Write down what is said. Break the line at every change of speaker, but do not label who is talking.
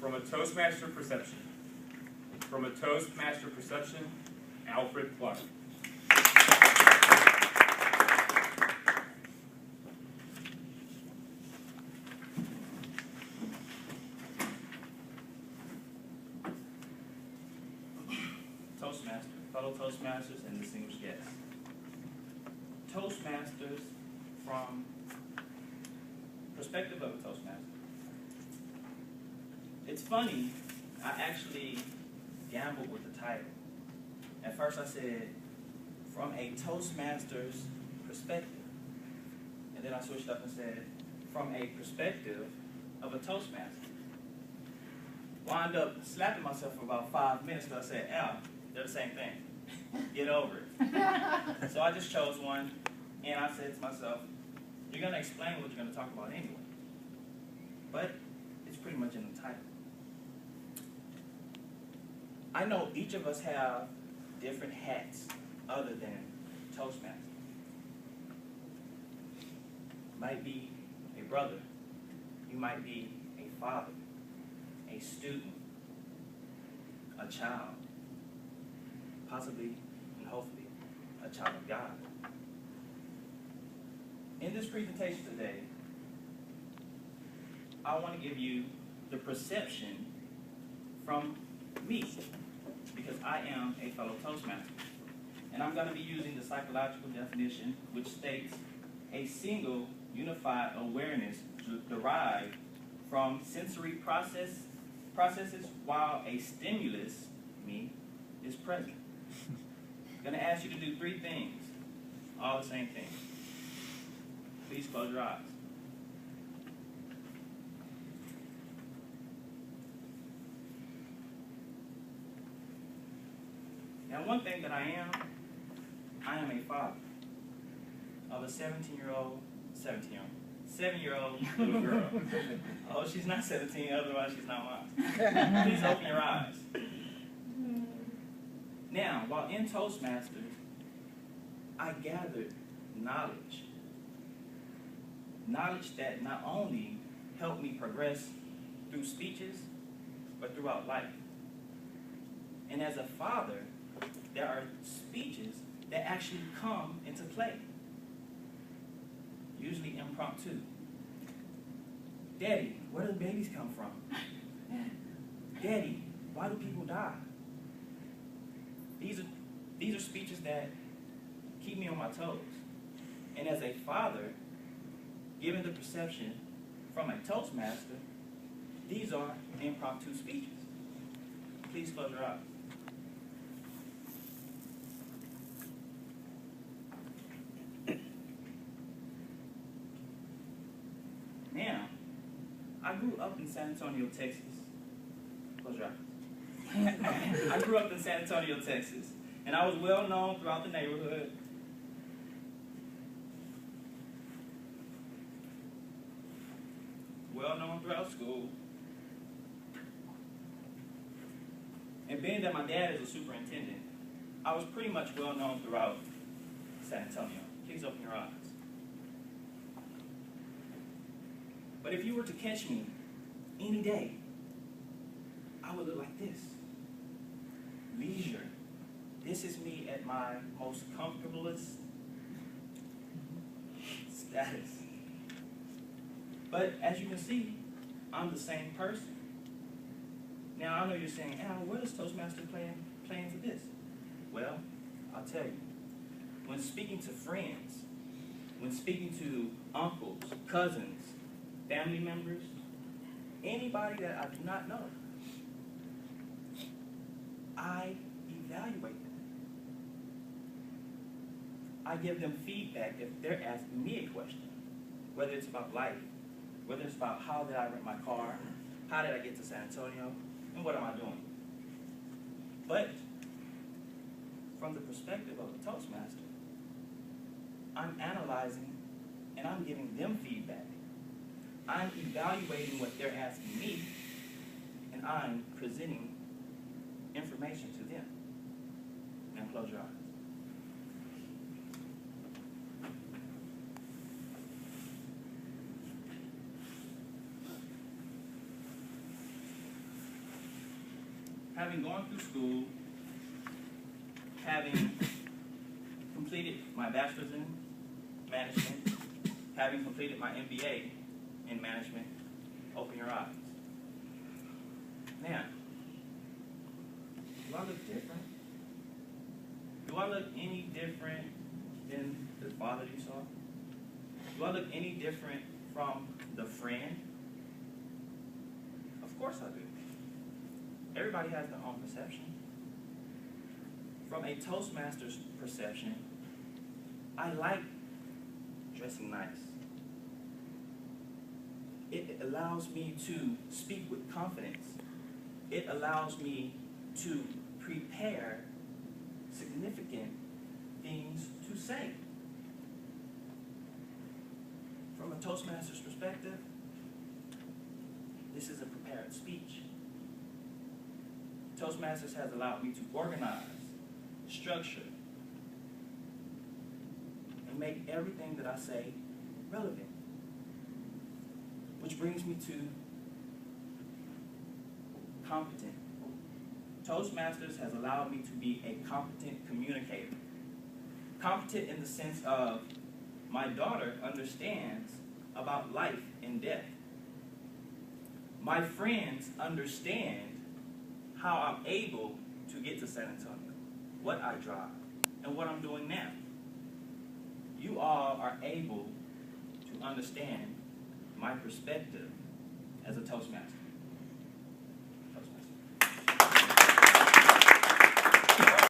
From a Toastmaster perception. From a Toastmaster perception, Alfred Clark.
Toastmaster, fellow Toastmasters, and distinguished guests. Toastmasters from perspective of a Toastmaster. It's funny, I actually gambled with the title. At first I said, from a Toastmaster's perspective. And then I switched up and said, from a perspective of a Toastmaster. Wound up slapping myself for about 5 minutes because I said, Al, they're the same thing. Get over it. So I just chose one, and I said to myself, you're going to explain what you're going to talk about anyway. But it's pretty much in the title. I know each of us have different hats other than Toastmaster. Might be a brother. You might be a father, a student, a child, possibly and hopefully a child of God. In this presentation today, I want to give you the perception from me, because I am a fellow Toastmaster. And I'm going to be using the psychological definition, which states a single unified awareness derived from sensory processes while a stimulus, me, is present. I'm going to ask you to do 3 things, all the same thing. Please close your eyes. Now, one thing that I am a father of a 7-year-old little girl. Oh, she's not 17, otherwise she's not mine. Please open your eyes. Now, while in Toastmasters, I gathered knowledge. Knowledge that not only helped me progress through speeches, but throughout life. And as a father, there are speeches that actually come into play, usually impromptu. Daddy, where do babies come from? Daddy, why do people die? These are speeches that keep me on my toes. And as a father, given the perception from a Toastmaster, these are impromptu speeches. Please close your eyes. Now, I grew up in San Antonio, Texas. Close your eyes. I grew up in San Antonio, Texas, and I was well known throughout the neighborhood. Well known throughout school. And being that my dad is a superintendent, I was pretty much well known throughout San Antonio. Please open your eyes. But if you were to catch me any day, I would look like this. Leisure. This is me at my most comfortablest status. But as you can see, I'm the same person. Now, I know you're saying, Al, where does Toastmaster play into this? Well, I'll tell you. When speaking to friends, when speaking to uncles, cousins, family members, anybody that I do not know, I evaluate them. I give them feedback if they're asking me a question, whether it's about life, whether it's about how did I rent my car, how did I get to San Antonio, and what am I doing. But from the perspective of a Toastmaster, I'm analyzing and I'm giving them feedback. I'm evaluating what they're asking me, and I'm presenting information to them. Now close your eyes. having gone through school, having completed my bachelor's in management, having completed my MBA in management, open your eyes. Now, do I look different? Do I look any different than the father you saw? Do I look any different from the friend? Of course I do. Everybody has their own perception. From a Toastmaster's perception, I like dressing nice. It allows me to speak with confidence. It allows me to prepare significant things to say. From a Toastmaster's perspective, this is a prepared speech. Toastmasters has allowed me to organize, structure, and make everything that I say relevant. Which brings me to competent. Toastmasters has allowed me to be a competent communicator. Competent in the sense of my daughter understands about life and death. My friends understand how I'm able to get to San Antonio, what I drive, and what I'm doing now. You all are able to understand my perspective as a Toastmaster.